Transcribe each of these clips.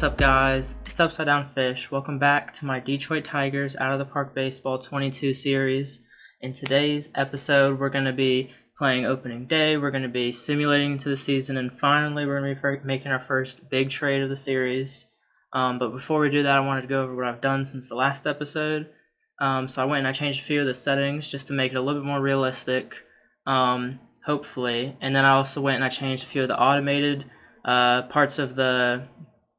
What's up, guys? It's Upside Down Fish. Welcome back to my Detroit Tigers Out of the Park Baseball 22 series. In today's episode, we're going to be playing opening day. We're going to be simulating into the season, and finally, we're going to be making our first big trade of the series. But before we do that, I wanted to go over what I've done since the last episode. So I went and I changed a few of the settings just to make it a little bit more realistic, hopefully. And then I also went and I changed a few of the automated parts of the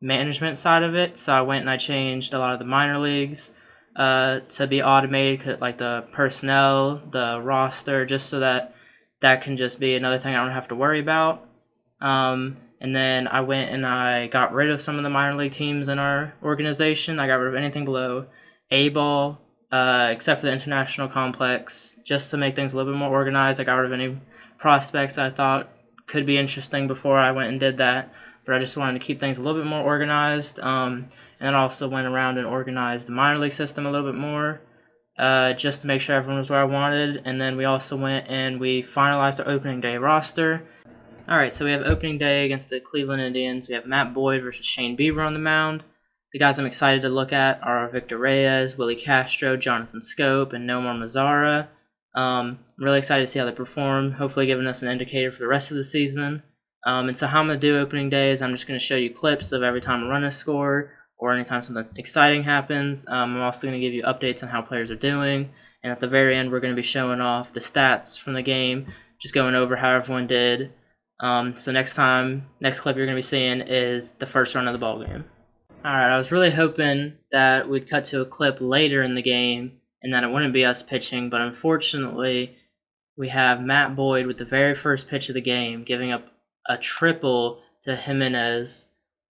management side of it. So I went and I changed a lot of the minor leagues to be automated, like the personnel, the roster, just so that can just be another thing I don't have to worry about. And then I went and I got rid of some of the minor league teams in our organization. I got rid of anything below A-ball, except for the international complex, just to make things a little bit more organized. I got rid of any prospects that I thought could be interesting before I went and did that, but I just wanted to keep things a little bit more organized. And then I also went around and organized the minor league system a little bit more, just to make sure everyone was where I wanted. And then we also went and we finalized our opening day roster. All right, so we have opening day against the Cleveland Indians. We have Matt Boyd versus Shane Bieber on the mound. The guys I'm excited to look at are Victor Reyes, Willie Castro, Jonathan Scope, and Nomar Mazara. I'm really excited to see how they perform, hopefully giving us an indicator for the rest of the season. And so how I'm going to do opening day is I'm just going to show you clips of every time a run is scored or anytime something exciting happens. I'm also going to give you updates on how players are doing. And at the very end, we're going to be showing off the stats from the game, just going over how everyone did. So next clip you're going to be seeing is the first run of the ball game. All right, I was really hoping that we'd cut to a clip later in the game and that it wouldn't be us pitching, but unfortunately, we have Matt Boyd with the very first pitch of the game giving up a triple to Jimenez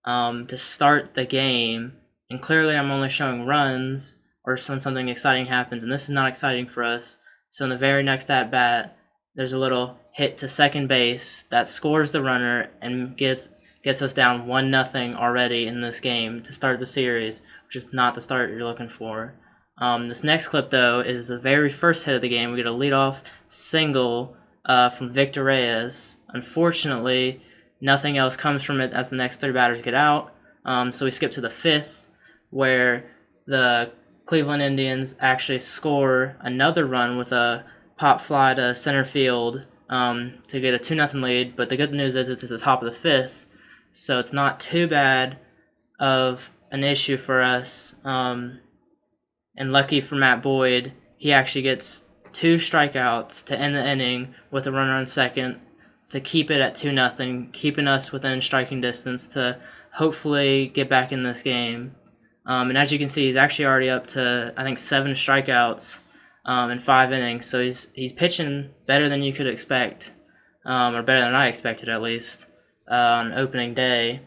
to start the game, and clearly I'm only showing runs or something exciting happens, and this is not exciting for us. So in the very next at-bat, there's a little hit to second base that scores the runner and gets us down 1-0 already in this game to start the series, which is not the start you're looking for. This next clip, though, is the very first hit of the game. We get a leadoff single from Victor Reyes. Unfortunately, nothing else comes from it as the next three batters get out. So we skip to the fifth, where the Cleveland Indians actually score another run with a pop fly to center field to get a 2-0 lead. But the good news is it's at the top of the fifth, so it's not too bad of an issue for us. And lucky for Matt Boyd, he actually gets 2 strikeouts to end the inning with a runner on second to keep it at 2-0, keeping us within striking distance to hopefully get back in this game. And as you can see, he's actually already up to, I think, 7 strikeouts in 5 innings. So he's pitching better than you could expect, or better than I expected at least, on opening day.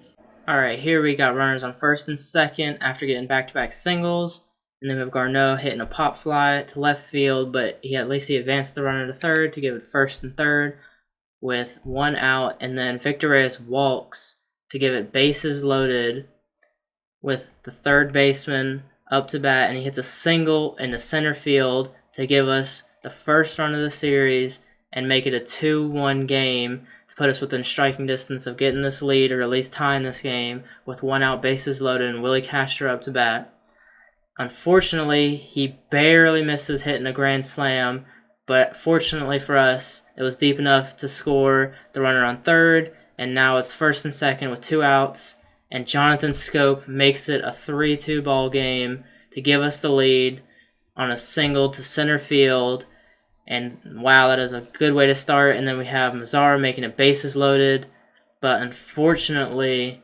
All right, here we got runners on first and second after getting back-to-back singles. And then we have Garneau hitting a pop fly to left field, but at least he advanced the runner to third to give it first and third with 1 out. And then Victor Reyes walks to give it bases loaded with the third baseman up to bat, and he hits a single in the center field to give us the first run of the series and make it a 2-1 game to put us within striking distance of getting this lead or at least tying this game with 1 out, bases loaded, and Willie Castro up to bat. Unfortunately, he barely misses hitting a grand slam, but fortunately for us, it was deep enough to score the runner on third, and now it's first and second with 2 outs, and Jonathan Scope makes it a 3-2 ball game to give us the lead on a single to center field, and wow, that is a good way to start. And then we have Mazara making it bases loaded, but unfortunately,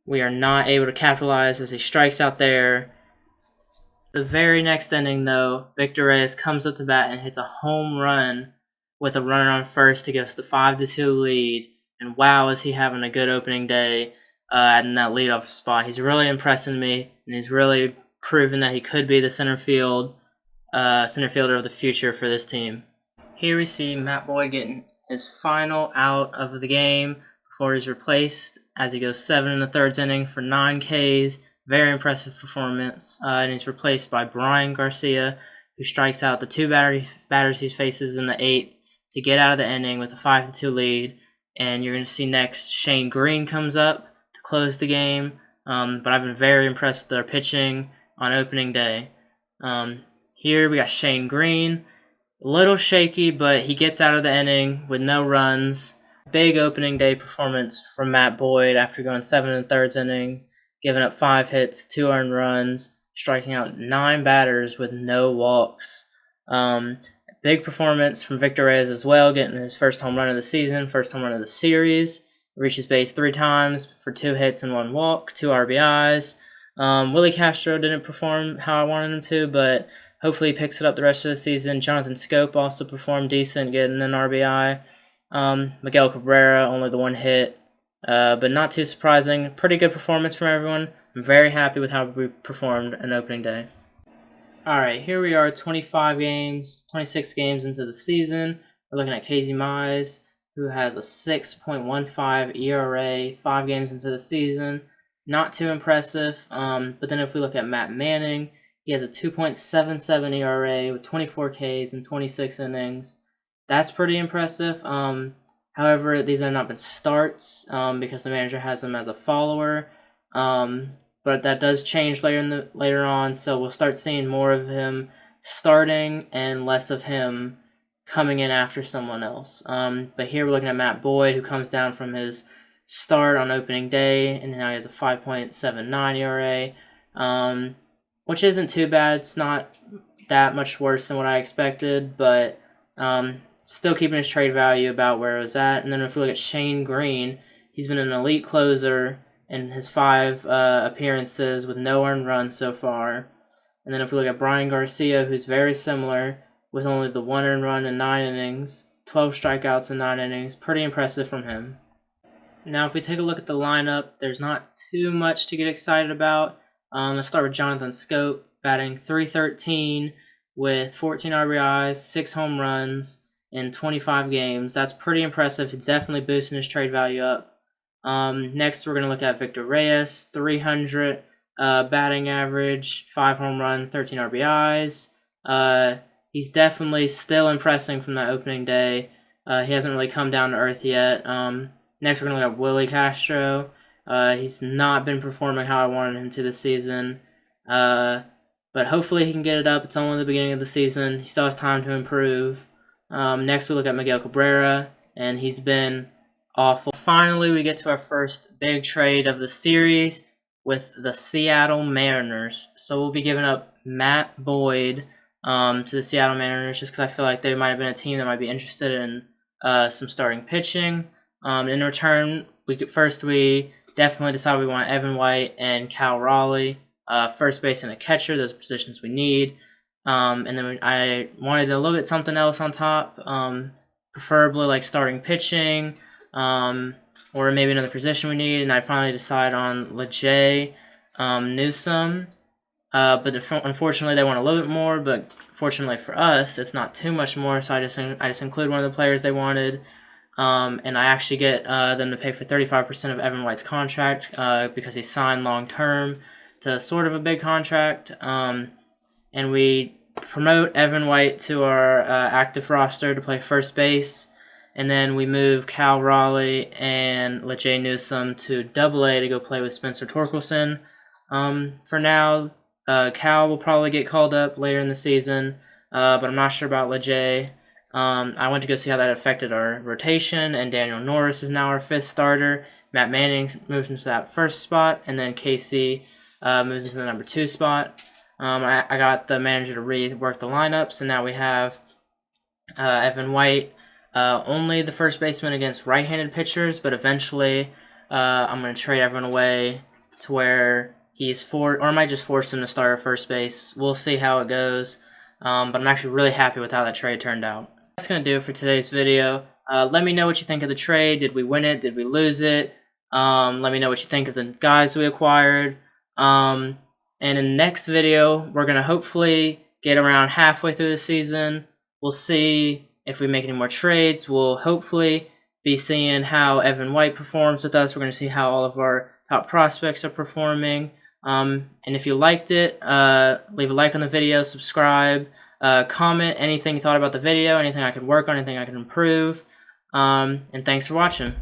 we are not able to capitalize as he strikes out there. The very next inning, though, Victor Reyes comes up to bat and hits a home run with a runner on first to give us the 5-2 lead. And wow, is he having a good opening day in that leadoff spot. He's really impressing me, and he's really proven that he could be the center fielder of the future for this team. Here we see Matt Boyd getting his final out of the game before he's replaced as he goes 7 1/3 inning for 9 Ks. Very impressive performance, and he's replaced by Brian Garcia, who strikes out the 2 batters he faces in the 8th to get out of the inning with a 5-2 lead. And you're going to see next Shane Green comes up to close the game. but I've been very impressed with their pitching on opening day. Here we got Shane Green. A little shaky, but he gets out of the inning with no runs. Big opening day performance from Matt Boyd after going 7 1/3 innings, giving up 5 hits, 2 earned runs, striking out 9 batters with no walks. Big performance from Victor Reyes as well, getting his first home run of the season, first home run of the series. Reaches base 3 times for 2 hits and 1 walk, 2 RBIs. Willie Castro didn't perform how I wanted him to, but hopefully he picks it up the rest of the season. Jonathan Scope also performed decent, getting an RBI. Miguel Cabrera, only the 1 hit, but not too surprising. Pretty good performance from everyone. I'm very happy with how we performed on opening day. Alright, here we are, 26 games into the season. We're looking at Casey Mize, who has a 6.15 ERA, 5 games into the season. Not too impressive, but then if we look at Matt Manning, he has a 2.77 ERA with 24 Ks in 26 innings. That's pretty impressive. However, these have not been starts because the manager has him as a follower. But that does change later on, so we'll start seeing more of him starting and less of him coming in after someone else. But here we're looking at Matt Boyd, who comes down from his start on opening day, and now he has a 5.79 ERA, which isn't too bad. It's not that much worse than what I expected, but still keeping his trade value about where it was at. And then if we look at Shane Green, he's been an elite closer in his 5 appearances with no earned runs so far. And then if we look at Brian Garcia, who's very similar, with only the 1 earned run in 9 innings, 12 strikeouts in 9 innings, pretty impressive from him. Now if we take a look at the lineup, there's not too much to get excited about. Let's start with Jonathan Scope, batting .313 with 14 RBIs, 6 home runs in 25 games. That's pretty impressive. It's definitely boosting his trade value up. Next, we're going to look at Victor Reyes, 300 batting average, 5 home runs, 13 RBIs. He's definitely still impressing from that opening day. He hasn't really come down to earth yet. Next, we're going to look at Willie Castro. He's not been performing how I wanted him to this season. But hopefully he can get it up. It's only the beginning of the season. He still has time to improve. Next, we look at Miguel Cabrera, and he's been awful. Finally, we get to our first big trade of the series with the Seattle Mariners. So we'll be giving up Matt Boyd to the Seattle Mariners just because I feel like they might have been a team that might be interested in some starting pitching. In return, we definitely decided we want Evan White and Cal Raleigh, first base and a catcher. Those are positions we need. And then I wanted a little bit something else on top, preferably like starting pitching, or maybe another position we need. And I finally decided on Lejay Newsome. But unfortunately, they want a little bit more. But fortunately for us, it's not too much more. So I just include one of the players they wanted. And I actually get them to pay for 35% of Evan White's contract because he's signed long-term to sort of a big contract. And we promote Evan White to our active roster to play first base. And then we move Cal Raleigh and Lejay Newsome to Double-A to go play with Spencer Torkelson. For now, Cal will probably get called up later in the season, but I'm not sure about Lejay. I went to go see how that affected our rotation, and Daniel Norris is now our 5th starter. Matt Manning moves into that 1st spot, and then Casey moves into the number 2 spot. I got the manager to rework the lineup, so now we have Evan White, only the first baseman against right-handed pitchers, but eventually I'm going to trade everyone away to where or I might just force him to start at first base. We'll see how it goes, but I'm actually really happy with how that trade turned out. That's going to do it for today's video. Let me know what you think of the trade. Did we win it? Did we lose it? Let me know what you think of the guys we acquired. And in the next video, we're going to hopefully get around halfway through the season. We'll see if we make any more trades. We'll hopefully be seeing how Evan White performs with us. We're going to see how all of our top prospects are performing. And if you liked it, leave a like on the video, subscribe, comment anything you thought about the video, anything I could work on, anything I could improve. And thanks for watching.